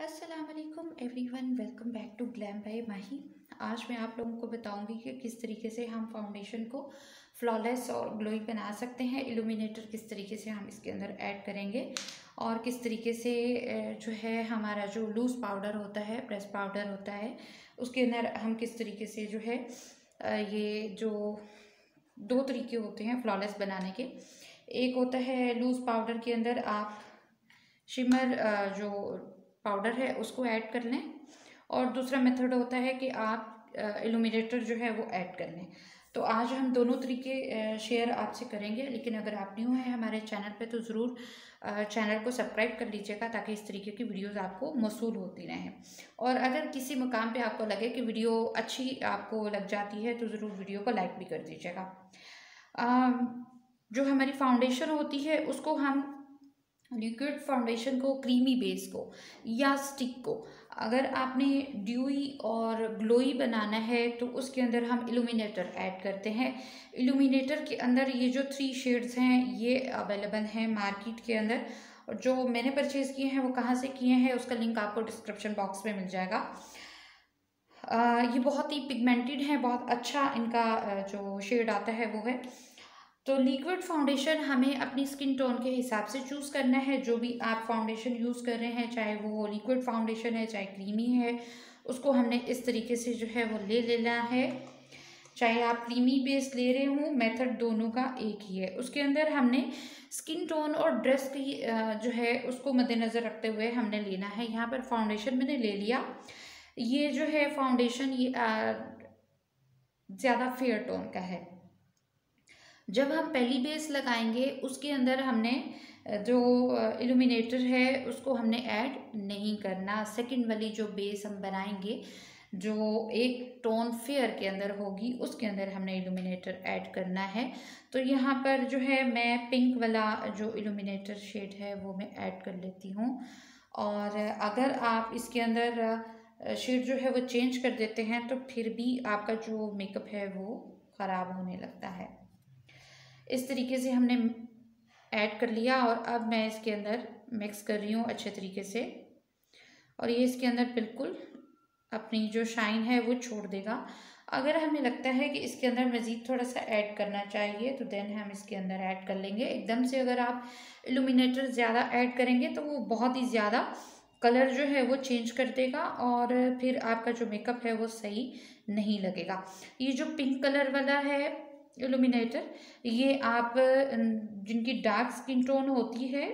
अस्सलाम वालेकुम everyone, welcome back to glam by Mahi. आज मैं आप लोगों को बताऊंगी कि किस तरीके से हम फाउंडेशन को फ्लॉलेस और ग्लोई बना सकते हैं। इल्यूमिनेटर किस तरीके से हम इसके अंदर ऐड करेंगे और किस तरीके से जो है हमारा जो लूज़ पाउडर होता है, प्रेस पाउडर होता है, उसके अंदर हम किस तरीके से जो है ये जो दो तरीके होते हैं फ्लॉलेस बनाने के। एक होता है लूज़ पाउडर के अंदर आप शिमर जो पाउडर है उसको ऐड कर लें, और दूसरा मेथड होता है कि आप इल्यूमिनेटर जो है वो ऐड कर लें। तो आज हम दोनों तरीके शेयर आपसे करेंगे, लेकिन अगर आप न्यू हैं हमारे चैनल पे तो ज़रूर चैनल को सब्सक्राइब कर लीजिएगा ताकि इस तरीके की वीडियोस आपको मौसूल होती रहें। और अगर किसी मुकाम पे आपको लगे कि वीडियो अच्छी आपको लग जाती है तो ज़रूर वीडियो को लाइक भी कर दीजिएगा। जो हमारी फाउंडेशन होती है उसको हम लिक्विड फाउंडेशन को, क्रीमी बेस को या स्टिक को, अगर आपने ड्यूई और ग्लोई बनाना है तो उसके अंदर हम इल्यूमिनेटर ऐड करते हैं। इल्यूमिनेटर के अंदर ये जो 3 शेड्स हैं ये अवेलेबल हैं मार्केट के अंदर, और जो मैंने परचेज़ किए हैं वो कहाँ से किए हैं उसका लिंक आपको डिस्क्रिप्शन बॉक्स में मिल जाएगा। ये बहुत ही पिगमेंटेड है, बहुत अच्छा इनका जो शेड आता है वो है। तो लिक्विड फाउंडेशन हमें अपनी स्किन टोन के हिसाब से चूज़ करना है। जो भी आप फाउंडेशन यूज़ कर रहे हैं, चाहे वो लिक्विड फाउंडेशन है चाहे क्रीमी है, उसको हमने इस तरीके से जो है वो ले लेना है। चाहे आप क्रीमी बेस ले रहे हों, मेथड दोनों का एक ही है। उसके अंदर हमने स्किन टोन और ड्रेस की जो है उसको मद्देनज़र रखते हुए हमने लेना है। यहाँ पर फाउंडेशन मैंने ले लिया। ये जो है फाउंडेशन ये ज़्यादा फेयर टोन का है। जब हम पहली बेस लगाएंगे उसके अंदर हमने जो इल्यूमिनेटर है उसको हमने ऐड नहीं करना। सेकंड वाली जो बेस हम बनाएंगे जो एक टोन फेयर के अंदर होगी उसके अंदर हमने इल्यूमिनेटर ऐड करना है। तो यहाँ पर जो है मैं पिंक वाला जो इल्यूमिनेटर शेड है वो मैं ऐड कर लेती हूँ। और अगर आप इसके अंदर शेड जो है वो चेंज कर देते हैं तो फिर भी आपका जो मेकअप है वो ख़राब होने लगता है। इस तरीके से हमने ऐड कर लिया और अब मैं इसके अंदर मिक्स कर रही हूँ अच्छे तरीके से, और ये इसके अंदर बिल्कुल अपनी जो शाइन है वो छोड़ देगा। अगर हमें लगता है कि इसके अंदर मज़ीद थोड़ा सा ऐड करना चाहिए तो देन हम इसके अंदर ऐड कर लेंगे। एकदम से अगर आप इल्यूमिनेटर ज़्यादा ऐड करेंगे तो वो बहुत ही ज़्यादा कलर जो है वो चेंज कर देगा और फिर आपका जो मेकअप है वो सही नहीं लगेगा। ये जो पिंक कलर वाला है इल्यूमिनेटर, ये आप जिनकी डार्क स्किन टोन होती है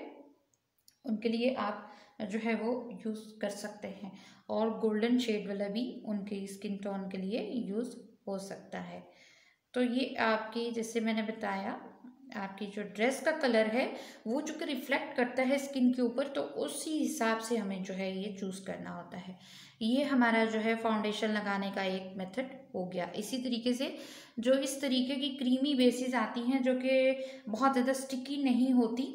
उनके लिए आप जो है वो यूज़ कर सकते हैं, और गोल्डन शेड वाला भी उनकी स्किन टोन के लिए यूज़ हो सकता है। तो ये आपकी, जैसे मैंने बताया, आपकी जो ड्रेस का कलर है वो चूँकि रिफ्लेक्ट करता है स्किन के ऊपर, तो उसी हिसाब से हमें जो है ये चूज़ करना होता है। ये हमारा जो है फाउंडेशन लगाने का एक मेथड हो गया। इसी तरीके से जो इस तरीके की क्रीमी बेसिस आती हैं जो कि बहुत ज़्यादा स्टिकी नहीं होती,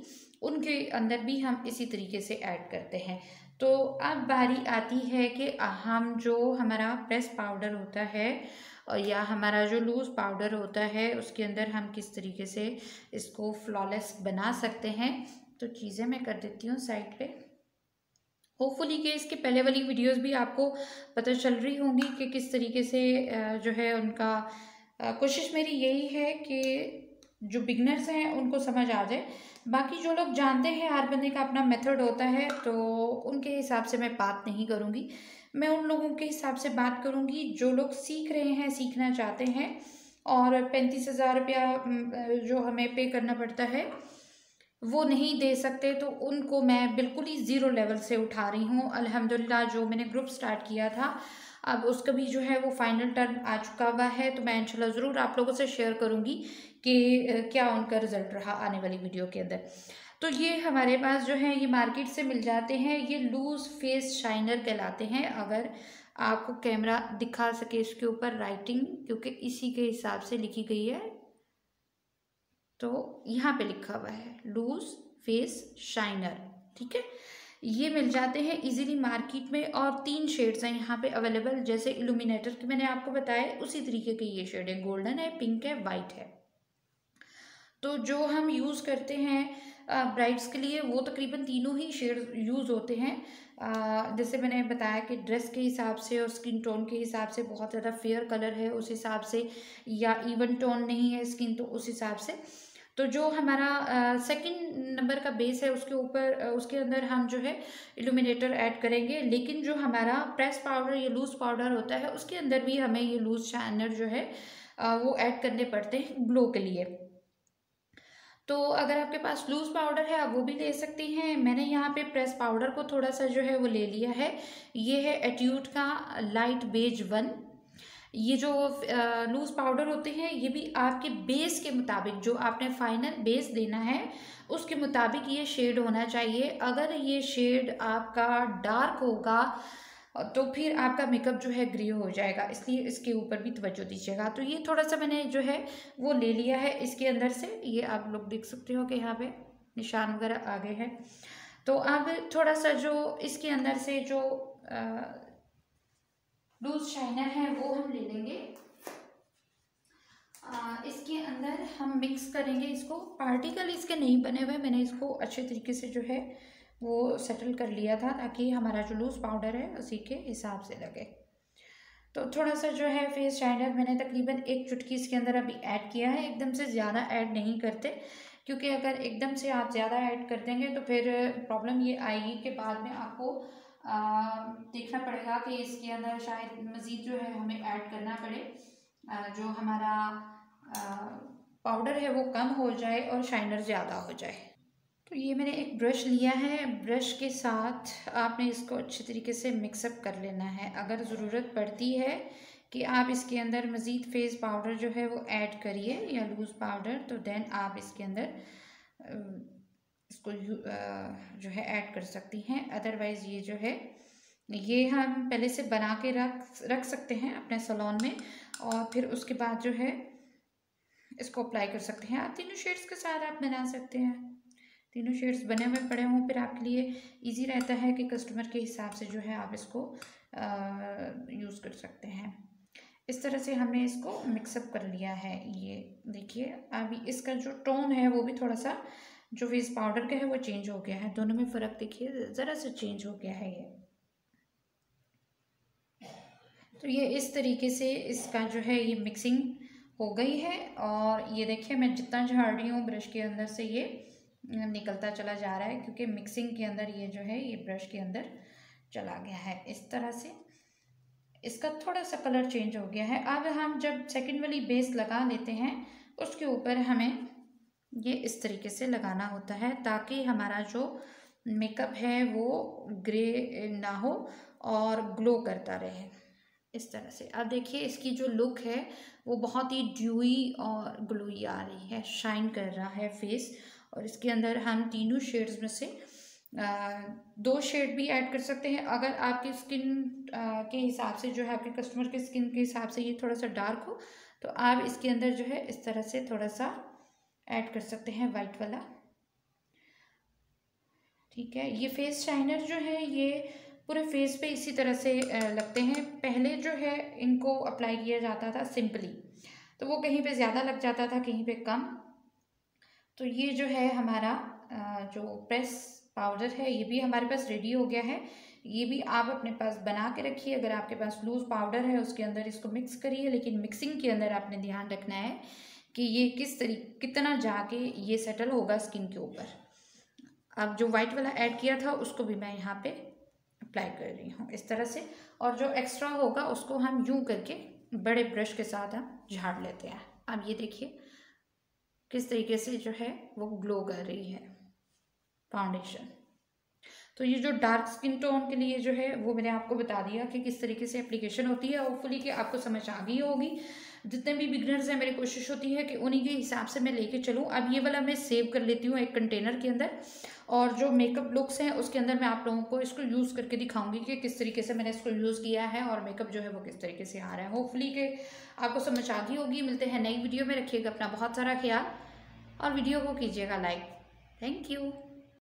उनके अंदर भी हम इसी तरीके से ऐड करते हैं। तो अब बारी आती है कि हम जो हमारा प्रेस पाउडर होता है और या हमारा जो लूज़ पाउडर होता है उसके अंदर हम किस तरीके से इसको फ्लॉलेस बना सकते हैं। तो चीज़ें मैं कर देती हूँ साइड पे। होपफुली कि इसके पहले वाली वीडियोस भी आपको पता चल रही होंगी कि किस तरीके से जो है उनका कोशिश मेरी यही है कि जो बिगनर्स हैं उनको समझ आ जाए। बाकी जो लोग जानते हैं, हर बंदे का अपना मेथड होता है, तो उनके हिसाब से मैं बात नहीं करूँगी। मैं उन लोगों के हिसाब से बात करूँगी जो लोग सीख रहे हैं, सीखना चाहते हैं, और 35,000 रुपया जो हमें पे करना पड़ता है वो नहीं दे सकते, तो उनको मैं बिल्कुल ही ज़ीरो लेवल से उठा रही हूँ। अल्हम्दुलिल्लाह जो मैंने ग्रुप स्टार्ट किया था अब उसका भी जो है वो फाइनल टर्न आ चुका हुआ है, तो मैं इंशाल्लाह ज़रूर आप लोगों से शेयर करूँगी कि क्या उनका रिज़ल्ट रहा आने वाली वीडियो के अंदर। तो ये हमारे पास जो है ये मार्केट से मिल जाते हैं, ये लूज़ फेस शाइनर कहलाते हैं। अगर आपको कैमरा दिखा सके इसके ऊपर राइटिंग, क्योंकि इसी के हिसाब से लिखी गई है, तो यहाँ पे लिखा हुआ है लूज फेस शाइनर, ठीक है। ये मिल जाते हैं इजीली मार्केट में, और 3 शेड्स हैं यहाँ पे अवेलेबल। जैसे इल्यूमिनेटर की मैंने आपको बताया उसी तरीके के ये शेड है, गोल्डन है, पिंक है, वाइट है। तो जो हम यूज़ करते हैं ब्राइड्स के लिए वो तकरीबन तीनों ही शेड यूज़ होते हैं। जैसे मैंने बताया कि ड्रेस के हिसाब से और स्किन टोन के हिसाब से, बहुत ज़्यादा फेयर कलर है उस हिसाब से, या इवन टोन नहीं है स्किन तो उस हिसाब से। तो जो हमारा सेकंड नंबर का बेस है उसके ऊपर उसके अंदर हम जो है इल्यूमिनेटर ऐड करेंगे, लेकिन जो हमारा प्रेस पाउडर या लूज़ पाउडर होता है उसके अंदर भी हमें ये लूज़ शाइनर जो है वो ऐड करने पड़ते हैं ग्लो के लिए। तो अगर आपके पास लूज़ पाउडर है आप वो भी ले सकती हैं। मैंने यहाँ पे प्रेस पाउडर को थोड़ा सा जो है वो ले लिया है। ये है एट्यूड का लाइट बेज 1। ये जो लूज़ पाउडर होते हैं ये भी आपके बेस के मुताबिक, जो आपने फाइनल बेस देना है उसके मुताबिक ये शेड होना चाहिए। अगर ये शेड आपका डार्क होगा तो फिर आपका मेकअप जो है ग्रे हो जाएगा, इसलिए इसके ऊपर भी तवज्जो दीजिएगा। तो ये थोड़ा सा मैंने जो है वो ले लिया है इसके अंदर से। ये आप लोग देख सकते हो कि यहाँ पे निशान वगैरह आ गए हैं। तो अब थोड़ा सा जो इसके अंदर से जो लूज शाइनर है वो हम ले लेंगे। इसके अंदर हम मिक्स करेंगे इसको। पार्टिकल इसके नहीं बने हुए, मैंने इसको अच्छे तरीके से जो है वो सेटल कर लिया था ताकि हमारा जो लूज़ पाउडर है उसी के हिसाब से लगे। तो थोड़ा सा जो है फेस शाइनर मैंने तकरीबन 1 चुटकी इसके अंदर अभी ऐड किया है। एकदम से ज़्यादा ऐड नहीं करते, क्योंकि अगर एकदम से आप ज़्यादा ऐड कर देंगे तो फिर प्रॉब्लम ये आएगी कि बाद में आपको देखना पड़ेगा कि इसके अंदर शायद मज़ीद जो है हमें ऐड करना पड़े, जो हमारा पाउडर है वो कम हो जाए और शाइनर ज़्यादा हो जाए। तो ये मैंने एक ब्रश लिया है, ब्रश के साथ आपने इसको अच्छे तरीके से मिक्सअप कर लेना है। अगर ज़रूरत पड़ती है कि आप इसके अंदर मज़ीद फेस पाउडर जो है वो ऐड करिए या लूज़ पाउडर, तो देन आप इसके अंदर इसको जो है ऐड कर सकती हैं। अदरवाइज़ ये जो है ये हम पहले से बना के रख सकते हैं अपने सैलून में, और फिर उसके बाद जो है इसको अप्लाई कर सकते हैं। आप तीनों शेड्स के साथ आप बना सकते हैं, तीनों शेड्स बने हुए पड़े हों, फिर आपके लिए इजी रहता है कि कस्टमर के हिसाब से जो है आप इसको यूज़ कर सकते हैं। इस तरह से हमने इसको मिक्सअप कर लिया है। ये देखिए अभी इसका जो टोन है वो भी थोड़ा सा जो फेस पाउडर का है वो चेंज हो गया है। दोनों में फ़र्क देखिए ज़रा सा चेंज हो गया है ये। तो ये इस तरीके से इसका जो है ये मिक्सिंग हो गई है, और ये देखिए मैं जितना झाड़ रही हूँ ब्रश के अंदर से ये निकलता चला जा रहा है, क्योंकि मिक्सिंग के अंदर ये जो है ये ब्रश के अंदर चला गया है। इस तरह से इसका थोड़ा सा कलर चेंज हो गया है। अब हम जब सेकंड वाली बेस लगा लेते हैं उसके ऊपर हमें ये इस तरीके से लगाना होता है ताकि हमारा जो मेकअप है वो ग्रे ना हो और ग्लो करता रहे। इस तरह से अब देखिए इसकी जो लुक है वो बहुत ही ड्यूई और ग्लोई आ रही है, शाइन कर रहा है फेस। और इसके अंदर हम तीनों शेड्स में से 2 शेड भी ऐड कर सकते हैं। अगर आपकी स्किन के हिसाब से जो है, आपके कस्टमर के स्किन के हिसाब से ये थोड़ा सा डार्क हो तो आप इसके अंदर जो है इस तरह से थोड़ा सा ऐड कर सकते हैं वाइट वाला। ठीक है, ये फेस शाइनर जो है ये पूरे फेस पे इसी तरह से लगते हैं। पहले जो है इनको अप्लाई किया जाता था सिंपली, तो वो कहीं पे ज़्यादा लग जाता था कहीं पे कम। तो ये जो है हमारा जो प्रेस पाउडर है ये भी हमारे पास रेडी हो गया है। ये भी आप अपने पास बना के रखिए। अगर आपके पास लूज़ पाउडर है उसके अंदर इसको मिक्स करिए, लेकिन मिक्सिंग के अंदर आपने ध्यान रखना है कि ये कितना जाके ये सेटल होगा स्किन के ऊपर। अब जो वाइट वाला ऐड किया था उसको भी मैं यहाँ पे अप्लाई कर रही हूँ इस तरह से, और जो एक्स्ट्रा होगा उसको हम यूँ करके बड़े ब्रश के साथ हम झाड़ लेते हैं। अब ये देखिए किस तरीके से जो है वो ग्लो कर रही है फाउंडेशन। तो ये जो डार्क स्किन टोन के लिए जो है वो मैंने आपको बता दिया कि किस तरीके से एप्लीकेशन होती है। होपफुली कि आपको समझ आ गई होगी। जितने भी बिगनर्स हैं मेरी कोशिश होती है कि उन्हीं के हिसाब से मैं लेके चलूँ। अब ये वाला मैं सेव कर लेती हूँ एक कंटेनर के अंदर, और जो मेकअप लुक्स हैं उसके अंदर मैं आप लोगों को इसको यूज़ करके दिखाऊंगी कि किस तरीके से मैंने इसको यूज़ किया है और मेकअप जो है वो किस तरीके से आ रहा है। होपफुली कि आपको समझ आ गई होगी। मिलते हैं नई वीडियो में। रखिएगा अपना बहुत सारा ख्याल और वीडियो को कीजिएगा लाइक। Thank you.